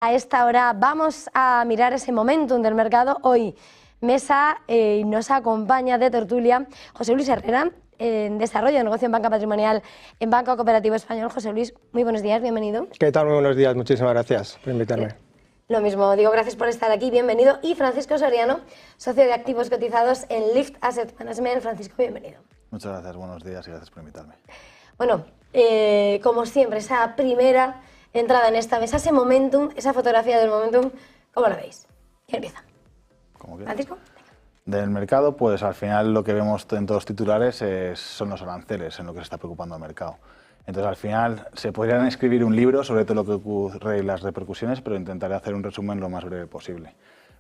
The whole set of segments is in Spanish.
A esta hora vamos a mirar ese momentum del mercado. Hoy mesa nos acompaña de tertulia José Luis Herrera, en desarrollo de negocio en banca patrimonial en Banco Cooperativo Español. José Luis, muy buenos días, bienvenido. ¿Qué tal? Muy buenos días, muchísimas gracias por invitarme. Lo mismo digo, gracias por estar aquí, bienvenido. Y Francisco Soriano, socio de activos cotizados en Lift Asset Management. Francisco, bienvenido. Muchas gracias, buenos días y gracias por invitarme. Bueno, como siempre, esa primera entrada en esta mesa, ese momentum, esa fotografía del momentum, ¿cómo la veis? ¿Quién empieza? ¿Francisco? Del mercado, pues al final lo que vemos en todos los titulares son los aranceles, en lo que se está preocupando el mercado. Entonces al final se podrían escribir un libro sobre todo lo que ocurre y las repercusiones, pero intentaré hacer un resumen lo más breve posible.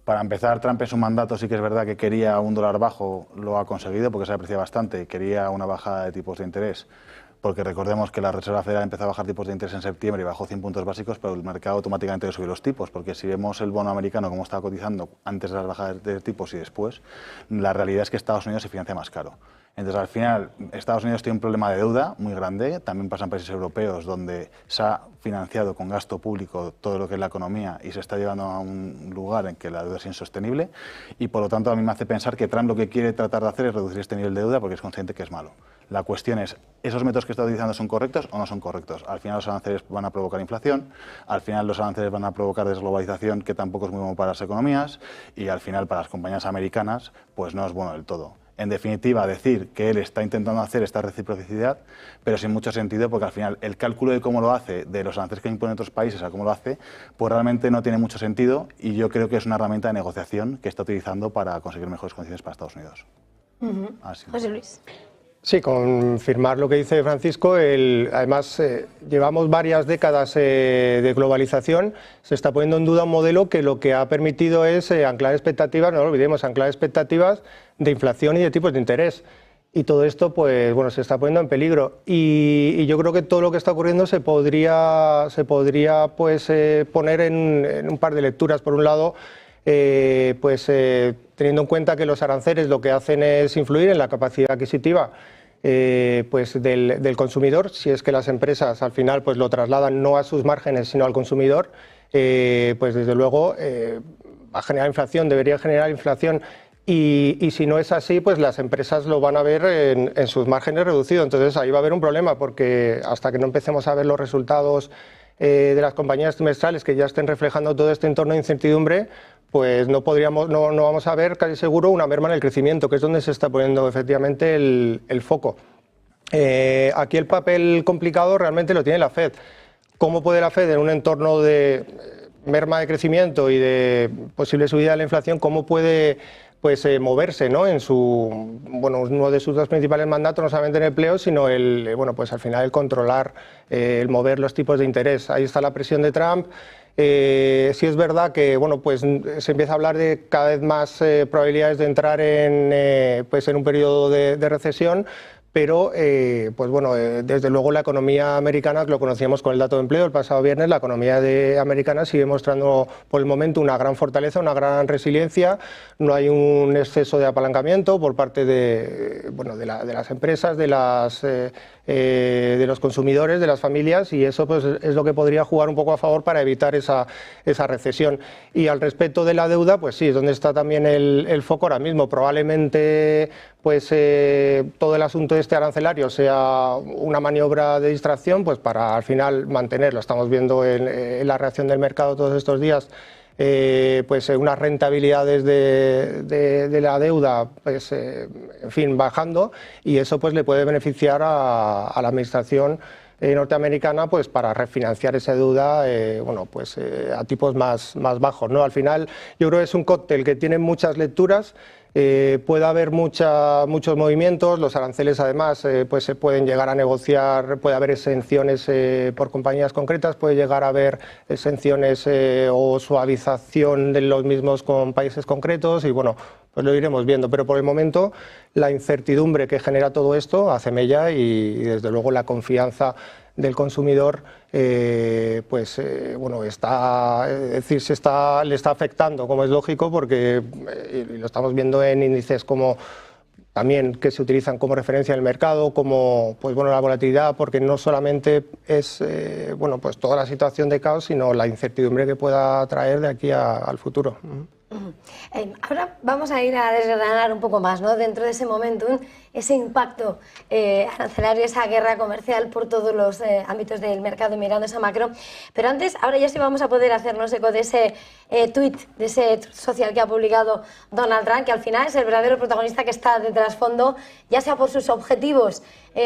Para empezar, Trump en su mandato sí que es verdad que quería un dólar bajo, lo ha conseguido porque se aprecia bastante, quería una bajada de tipos de interés, porque recordemos que la Reserva Federal empezó a bajar tipos de interés en septiembre y bajó 100 puntos básicos, pero el mercado automáticamente subió los tipos, porque si vemos el bono americano como estaba cotizando antes de las bajadas de tipos y después, la realidad es que Estados Unidos se financia más caro. Entonces, al final, Estados Unidos tiene un problema de deuda muy grande, también pasa en países europeos donde se ha financiado con gasto público todo lo que es la economía y se está llevando a un lugar en que la deuda es insostenible y, por lo tanto, a mí me hace pensar que Trump lo que quiere tratar de hacer es reducir este nivel de deuda porque es consciente que es malo. La cuestión es, ¿esos métodos que está utilizando son correctos o no son correctos? Al final los aranceles van a provocar inflación, al final los aranceles van a provocar desglobalización, que tampoco es muy bueno para las economías, y al final para las compañías americanas pues no es bueno del todo. En definitiva, decir que él está intentando hacer esta reciprocidad, pero sin mucho sentido, porque al final el cálculo de cómo lo hace, de los aranceles que imponen otros países a cómo lo hace, pues realmente no tiene mucho sentido y yo creo que es una herramienta de negociación que está utilizando para conseguir mejores condiciones para Estados Unidos. José Luis. Sí, confirmar lo que dice Francisco. Además, llevamos varias décadas de globalización. Se está poniendo en duda un modelo que lo que ha permitido es anclar expectativas, no lo olvidemos, anclar expectativas de inflación y de tipos de interés. Y todo esto, pues bueno, se está poniendo en peligro. Y yo creo que todo lo que está ocurriendo se podría pues, poner en un par de lecturas. Por un lado, teniendo en cuenta que los aranceles lo que hacen es influir en la capacidad adquisitiva pues del consumidor, si es que las empresas al final pues lo trasladan no a sus márgenes sino al consumidor, pues desde luego va a generar inflación, debería generar inflación. Y si no es así, pues las empresas lo van a ver en sus márgenes reducidos. Entonces ahí va a haber un problema, porque hasta que no empecemos a ver los resultados de las compañías trimestrales que ya estén reflejando todo este entorno de incertidumbre, pues no vamos a ver casi seguro una merma en el crecimiento, que es donde se está poniendo efectivamente el foco. Aquí el papel complicado realmente lo tiene la FED. ¿Cómo puede la FED en un entorno de merma de crecimiento y de posible subida de la inflación, cómo puede pues moverse, ¿no? En uno de sus dos principales mandatos, no solamente en el empleo, sino pues al final el controlar, el mover los tipos de interés? Ahí está la presión de Trump. Sí es verdad que pues se empieza a hablar de cada vez más probabilidades de entrar en un periodo de recesión. Pero, desde luego la economía americana, que lo conocíamos con el dato de empleo el pasado viernes, la economía americana sigue mostrando por el momento una gran fortaleza, una gran resiliencia. No hay un exceso de apalancamiento por parte de las empresas, de los consumidores, de las familias, y eso pues es lo que podría jugar un poco a favor para evitar esa recesión. Y al respecto de la deuda, pues sí, es donde está también el foco ahora mismo. Probablemente todo el asunto este arancelario sea una maniobra de distracción, pues para al final mantenerlo. Estamos viendo en la reacción del mercado todos estos días unas rentabilidades de la deuda bajando, y eso pues le puede beneficiar a la administración norteamericana pues para refinanciar esa deuda a tipos más bajos, ¿no? Al final yo creo que es un cóctel que tiene muchas lecturas. Puede haber muchos movimientos. Los aranceles además pues se pueden llegar a negociar, puede haber exenciones por compañías concretas, puede llegar a haber exenciones o suavización de los mismos con países concretos, y bueno, pues lo iremos viendo, pero por el momento la incertidumbre que genera todo esto hace mella, y desde luego la confianza del consumidor le está afectando, como es lógico, porque y lo estamos viendo en índices como también que se utilizan como referencia en el mercado, como pues, bueno, la volatilidad, porque no solamente es bueno, pues, toda la situación de caos, sino la incertidumbre que pueda traer de aquí al futuro. Ahora vamos a ir a desgranar un poco más, ¿no? Dentro de ese momentum, ese impacto arancelario, esa guerra comercial por todos los ámbitos del mercado, mirando esa macro. Pero antes, ahora ya sí vamos a poder hacernos eco de ese tuit, de ese tuit social que ha publicado Donald Trump, que al final es el verdadero protagonista que está de trasfondo, ya sea por sus objetivos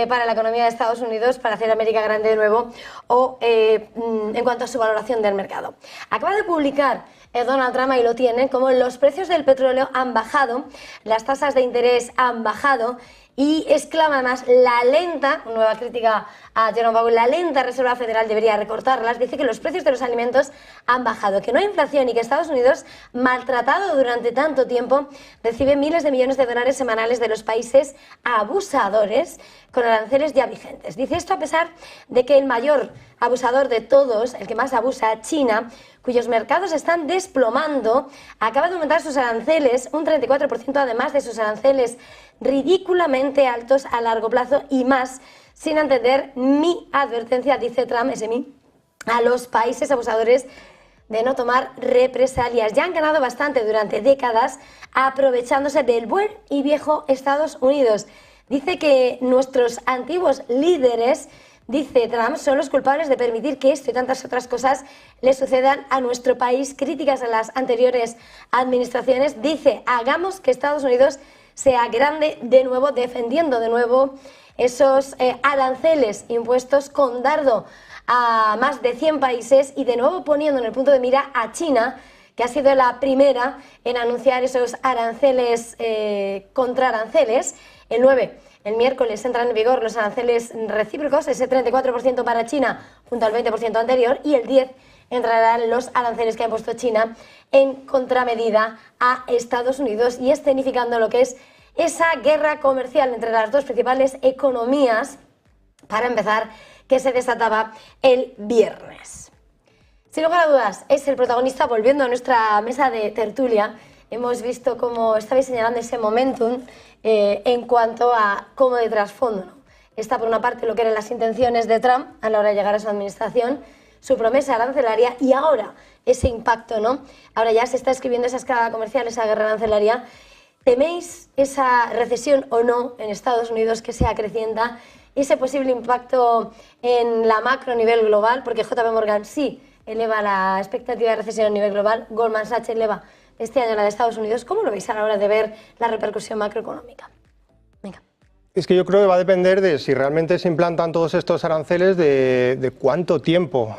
para la economía de Estados Unidos, para hacer América grande de nuevo, o en cuanto a su valoración del mercado. Acaba de publicar Donald Trump, ahí lo tienen, como los precios del petróleo han bajado, las tasas de interés han bajado y exclama además la lenta, nueva crítica a Jerome Powell, la lenta Reserva Federal debería recortarlas. Dice que los precios de los alimentos han bajado, que no hay inflación y que Estados Unidos, maltratado durante tanto tiempo, recibe miles de millones de dólares semanales de los países abusadores con aranceles ya vigentes. Dice esto a pesar de que el mayor abusador de todos, el que más abusa, China, cuyos mercados están desplomando, acaba de aumentar sus aranceles un 34%, además de sus aranceles ridículamente altos a largo plazo y más, sin entender mi advertencia, dice Trump, ese mi, a los países abusadores de no tomar represalias. Ya han ganado bastante durante décadas aprovechándose del buen y viejo Estados Unidos. Dice que nuestros antiguos líderes, dice Trump, son los culpables de permitir que esto y tantas otras cosas le sucedan a nuestro país. Críticas a las anteriores administraciones. Dice, hagamos que Estados Unidos sea grande de nuevo, defendiendo de nuevo esos aranceles impuestos con dardo a más de 100 países y de nuevo poniendo en el punto de mira a China, que ha sido la primera en anunciar esos aranceles contra aranceles. El 9, el miércoles, entran en vigor los aranceles recíprocos, ese 34% para China junto al 20% anterior, y el 10 entrarán los aranceles que ha impuesto China en contramedida a Estados Unidos y escenificando lo que es esa guerra comercial entre las dos principales economías, para empezar, que se desataba el viernes. Sin lugar a dudas, es el protagonista. Volviendo a nuestra mesa de tertulia, hemos visto cómo estabais señalando ese momentum en cuanto a cómo de trasfondo, ¿no? Está por una parte lo que eran las intenciones de Trump a la hora de llegar a su administración, su promesa arancelaria y ahora ese impacto, ¿no? Ahora ya se está escribiendo esa escalada comercial, esa guerra arancelaria. ¿Teméis esa recesión o no en Estados Unidos que se acrecienta? Ese posible impacto en la macro a nivel global, porque JP Morgan sí eleva la expectativa de recesión a nivel global, Goldman Sachs eleva este año la de Estados Unidos. ¿Cómo lo veis a la hora de ver la repercusión macroeconómica? Venga. Es que yo creo que va a depender de si realmente se implantan todos estos aranceles, de cuánto tiempo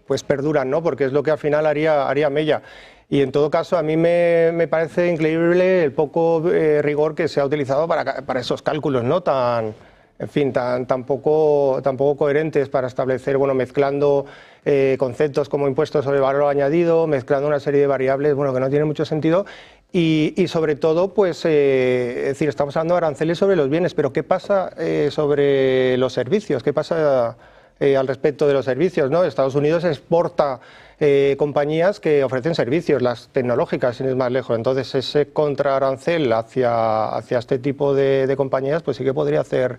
pues perduran, ¿no? Porque es lo que al final haría mella. Y en todo caso, a mí me parece increíble el poco rigor que se ha utilizado para esos cálculos, ¿no? Tan poco coherentes para establecer, bueno, mezclando conceptos como impuestos sobre el valor añadido, mezclando una serie de variables, bueno, que no tiene mucho sentido. Y sobre todo, pues, es decir, estamos hablando de aranceles sobre los bienes, pero ¿qué pasa sobre los servicios? ¿Qué pasa al respecto de los servicios, ¿no? Estados Unidos exporta compañías que ofrecen servicios, las tecnológicas, sin ir más lejos. Entonces, ese contraarancel hacia este tipo de compañías, pues sí que podría hacer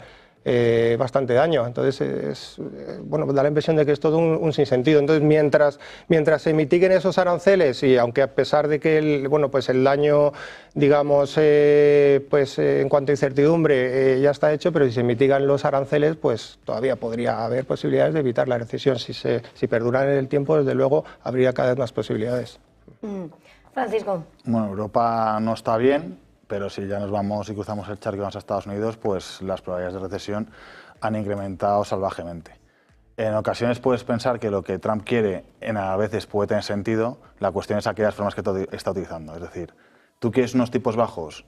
bastante daño. Entonces, bueno, da la impresión de que es todo un sinsentido. Entonces, mientras se mitiguen esos aranceles, y aunque a pesar de que el daño, digamos, en cuanto a incertidumbre ya está hecho, pero si se mitigan los aranceles, pues todavía podría haber posibilidades de evitar la recesión. Si perduran en el tiempo, desde luego, habría cada vez más posibilidades. Francisco. Bueno, Europa no está bien, pero si ya nos vamos y cruzamos el charco y vamos a Estados Unidos, pues las probabilidades de recesión han incrementado salvajemente. En ocasiones puedes pensar que lo que Trump quiere a veces puede tener sentido, la cuestión es aquellas formas que está utilizando. Es decir, tú quieres unos tipos bajos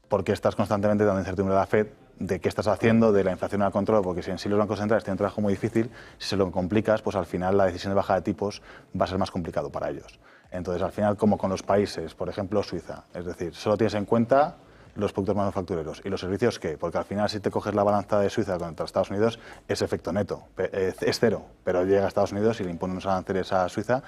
porque estás constantemente dando incertidumbre a la Fed de qué estás haciendo, de la inflación al control, porque si en sí los bancos centrales tienen un trabajo muy difícil, si se lo complicas, pues al final la decisión de baja de tipos va a ser más complicado para ellos. Entonces, al final, como con los países, por ejemplo, Suiza, es decir, solo tienes en cuenta los productos manufactureros. ¿Y los servicios qué? Porque al final, si te coges la balanza de Suiza contra Estados Unidos, es efecto neto, es cero, pero llega a Estados Unidos y le imponen unos aranceles a Suiza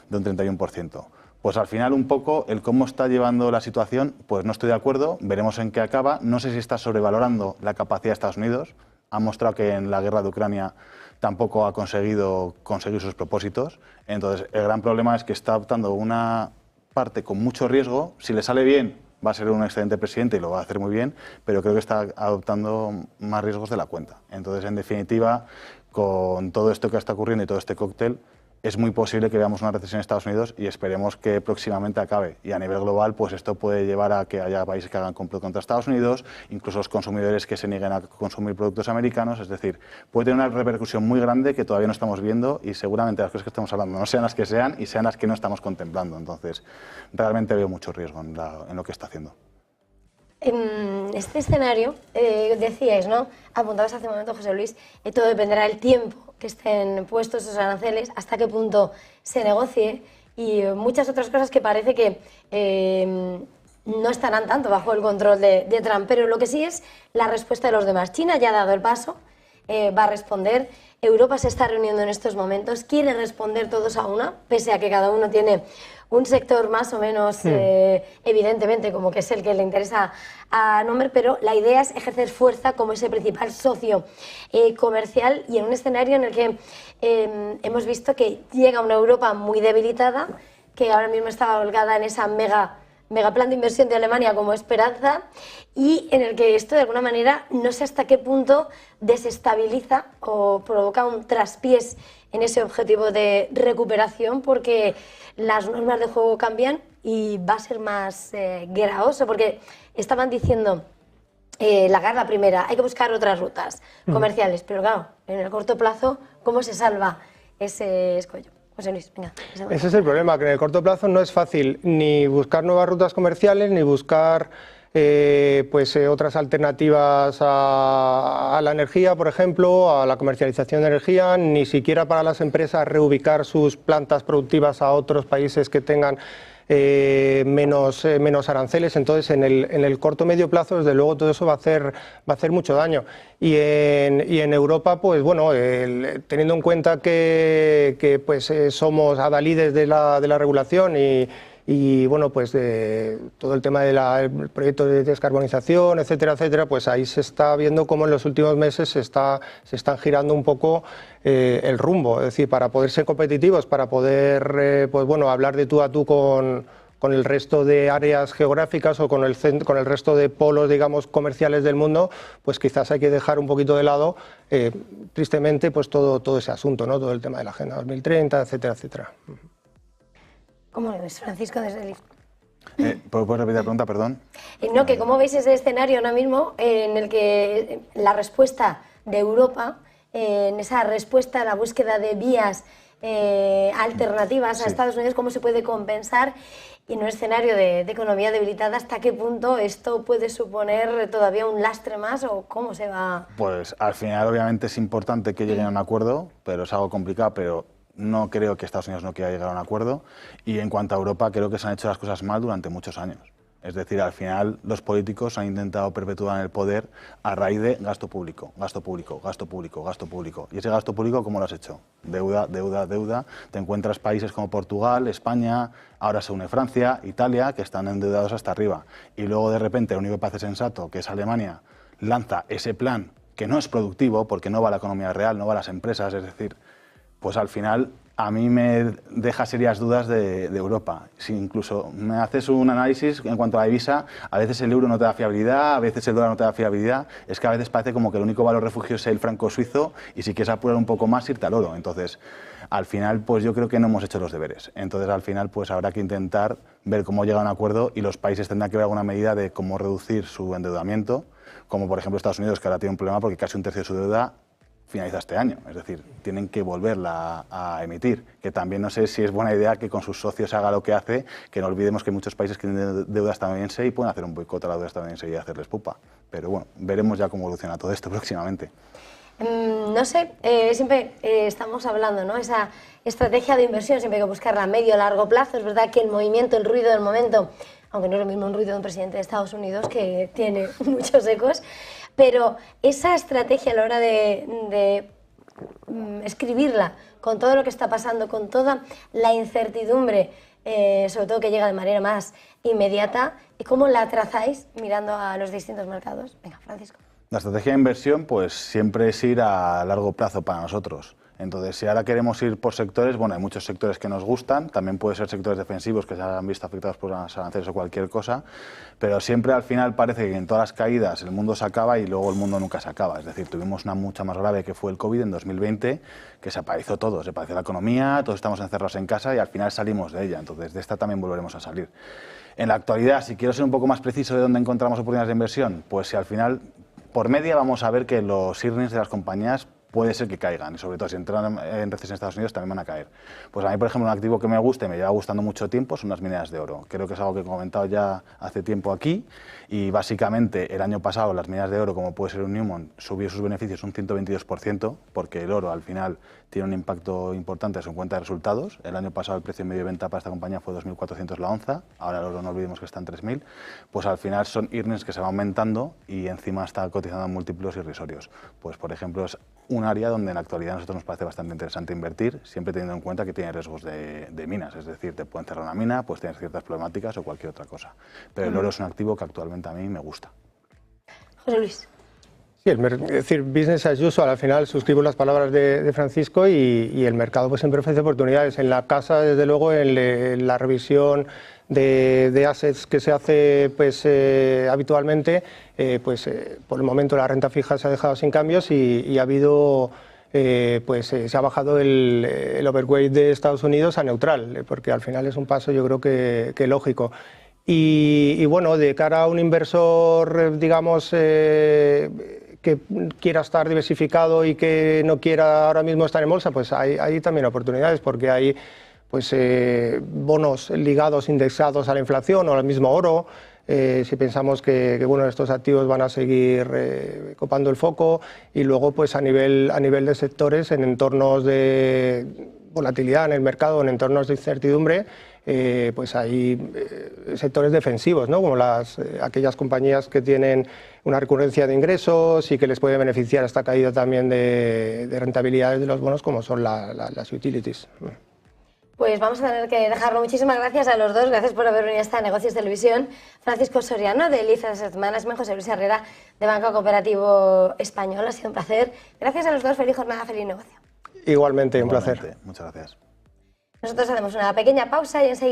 de un 31%. Pues al final un poco el cómo está llevando la situación, pues no estoy de acuerdo, veremos en qué acaba. No sé si está sobrevalorando la capacidad de Estados Unidos. Ha mostrado que en la guerra de Ucrania tampoco ha conseguido conseguir sus propósitos. Entonces el gran problema es que está optando una parte con mucho riesgo. Si le sale bien, va a ser un excelente presidente y lo va a hacer muy bien, pero creo que está adoptando más riesgos de la cuenta. Entonces, en definitiva, con todo esto que está ocurriendo y todo este cóctel, es muy posible que veamos una recesión en Estados Unidos y esperemos que próximamente acabe. Y a nivel global, pues esto puede llevar a que haya países que hagan complot contra Estados Unidos, incluso los consumidores que se nieguen a consumir productos americanos. Es decir, puede tener una repercusión muy grande que todavía no estamos viendo y seguramente las cosas que estamos hablando no sean las que sean y sean las que no estamos contemplando. Entonces, realmente veo mucho riesgo en lo que está haciendo. En este escenario, decíais, ¿no? Apuntabas hace un momento, José Luis, todo dependerá del tiempo que estén puestos esos aranceles, hasta qué punto se negocie y muchas otras cosas que parece que no estarán tanto bajo el control de Trump. Pero lo que sí es la respuesta de los demás. China ya ha dado el paso, va a responder. Europa se está reuniendo en estos momentos, quiere responder todos a una, pese a que cada uno tiene un sector más o menos evidentemente como que es el que le interesa a Nomer, pero la idea es ejercer fuerza como ese principal socio comercial y en un escenario en el que hemos visto que llega una Europa muy debilitada, que ahora mismo está holgada en esa mega plan de inversión de Alemania como esperanza y en el que esto de alguna manera no sé hasta qué punto desestabiliza o provoca un traspiés en ese objetivo de recuperación porque las normas de juego cambian y va a ser más gravoso porque estaban diciendo Lagarde la primera, hay que buscar otras rutas comerciales, pero claro, en el corto plazo, ¿cómo se salva ese escollo? José Luis, venga. Ese es el problema, que en el corto plazo no es fácil ni buscar nuevas rutas comerciales, ni buscar otras alternativas a la energía, por ejemplo, a la comercialización de energía, ni siquiera para las empresas reubicar sus plantas productivas a otros países que tengan menos aranceles. Entonces, en el corto medio plazo, desde luego, todo eso va a hacer mucho daño. Y en Europa, pues bueno, teniendo en cuenta que somos adalides de la regulación y bueno, pues todo el tema del proyecto de descarbonización, etcétera, etcétera, pues ahí se está viendo cómo en los últimos meses se están girando un poco el rumbo. Es decir, para poder ser competitivos, para poder hablar de tú a tú con el resto de áreas geográficas o con el resto de polos, digamos, comerciales del mundo, pues quizás hay que dejar un poquito de lado, tristemente, pues todo ese asunto, ¿no? Todo el tema de la Agenda 2030, etcétera, etcétera. ¿Cómo lo ves, Francisco, desde el... ¿Puedes repetir la pregunta, perdón? No, que cómo veis ese escenario ahora mismo en el que la respuesta de Europa, en esa respuesta a la búsqueda de vías alternativas a Estados Unidos, cómo se puede compensar y en un escenario de economía debilitada, hasta qué punto esto puede suponer todavía un lastre más o cómo se va... Pues al final obviamente es importante que lleguen a un acuerdo, pero es algo complicado, pero no creo que Estados Unidos no quiera llegar a un acuerdo. Y en cuanto a Europa, creo que se han hecho las cosas mal durante muchos años. Es decir, al final los políticos han intentado perpetuar el poder a raíz de gasto público, gasto público, gasto público, gasto público. ¿Y ese gasto público cómo lo has hecho? Deuda, deuda, deuda. Te encuentras países como Portugal, España, ahora se une Francia, Italia, que están endeudados hasta arriba. Y luego de repente el único que parece sensato, que es Alemania, lanza ese plan que no es productivo porque no va a la economía real, no va a las empresas, es decir, pues al final a mí me deja serias dudas de Europa. Si incluso me haces un análisis en cuanto a la divisa, a veces el euro no te da fiabilidad, a veces el dólar no te da fiabilidad, es que a veces parece como que el único valor refugio es el franco suizo y si quieres apurar un poco más, irte al oro. Entonces, al final, pues yo creo que no hemos hecho los deberes. Entonces, al final, pues habrá que intentar ver cómo llega a un acuerdo y los países tendrán que ver alguna medida de cómo reducir su endeudamiento, como por ejemplo Estados Unidos, que ahora tiene un problema porque casi un tercio de su deuda finaliza este año, es decir, tienen que volverla a emitir, que también no sé si es buena idea que con sus socios haga lo que hace, que no olvidemos que hay muchos países que tienen deuda estadounidense y pueden hacer un boicot a la deuda estadounidense y hacerles pupa, pero bueno, veremos ya cómo evoluciona todo esto próximamente. No sé, siempre estamos hablando, ¿no? Esa estrategia de inversión siempre hay que buscarla a medio o largo plazo. Es verdad que el movimiento, el ruido del momento, aunque no es lo mismo un ruido de un presidente de Estados Unidos que tiene muchos ecos, pero esa estrategia a la hora de escribirla con todo lo que está pasando, con toda la incertidumbre sobre todo que llega de manera más inmediata, y cómo la trazáis mirando a los distintos mercados. Venga, Francisco. La estrategia de inversión pues siempre es ir a largo plazo para nosotros. Entonces, si ahora queremos ir por sectores, bueno, hay muchos sectores que nos gustan, también puede ser sectores defensivos que se han visto afectados por los aranceles o cualquier cosa, pero siempre al final parece que en todas las caídas el mundo se acaba y luego el mundo nunca se acaba. Es decir, tuvimos una mucha más grave que fue el COVID en 2020, que se paralizó todo, se paralizó la economía, todos estamos encerrados en casa y al final salimos de ella. Entonces, de esta también volveremos a salir. En la actualidad, si quiero ser un poco más preciso de dónde encontramos oportunidades de inversión, pues si al final, por media, vamos a ver que los earnings de las compañías puede ser que caigan, y sobre todo si entran en recesión en Estados Unidos también van a caer. Pues a mí, por ejemplo, un activo que me gusta y me lleva gustando mucho tiempo son las mineras de oro. Creo que es algo que he comentado ya hace tiempo aquí, y básicamente el año pasado las mineras de oro, como puede ser un Newmont, subió sus beneficios un 122%, porque el oro al final tiene un impacto importante en su cuenta de resultados. El año pasado el precio medio de venta para esta compañía fue 2.400 la onza, ahora el oro no olvidemos que está en 3.000, pues al final son earnings que se van aumentando y encima está cotizando en múltiplos irrisorios. Pues por ejemplo es un área donde en la actualidad a nosotros nos parece bastante interesante invertir, siempre teniendo en cuenta que tiene riesgos de minas, es decir, te pueden cerrar una mina, pues tienes ciertas problemáticas o cualquier otra cosa. Pero el oro es un activo que actualmente a mí me gusta. José Luis. Sí, es decir, business as usual, al final suscribo las palabras de Francisco y el mercado pues siempre ofrece oportunidades. En la casa, desde luego, en la revisión de assets que se hace pues, habitualmente, por el momento la renta fija se ha dejado sin cambios y ha habido... se ha bajado el overweight de Estados Unidos a neutral, porque al final es un paso yo creo que lógico. Y bueno, de cara a un inversor, digamos, que quiera estar diversificado y que no quiera ahora mismo estar en bolsa, pues hay también oportunidades, porque hay pues, bonos ligados, indexados a la inflación o al mismo oro. Si pensamos que bueno, estos activos van a seguir copando el foco, y luego pues a nivel de sectores, en entornos de volatilidad en el mercado, en entornos de incertidumbre, pues hay sectores defensivos, ¿no? Como aquellas compañías que tienen una recurrencia de ingresos y que les puede beneficiar esta caída también de rentabilidades de los bonos, como son las utilities. Pues vamos a tener que dejarlo. Muchísimas gracias a los dos. Gracias por haber venido hasta Negocios Televisión. Francisco Soriano, de Liza Asset Management, José Luis Herrera, de Banco Cooperativo Español. Ha sido un placer. Gracias a los dos. Feliz jornada, feliz negocio. Igualmente, un placer. Muchas gracias. Nosotros hacemos una pequeña pausa y enseguida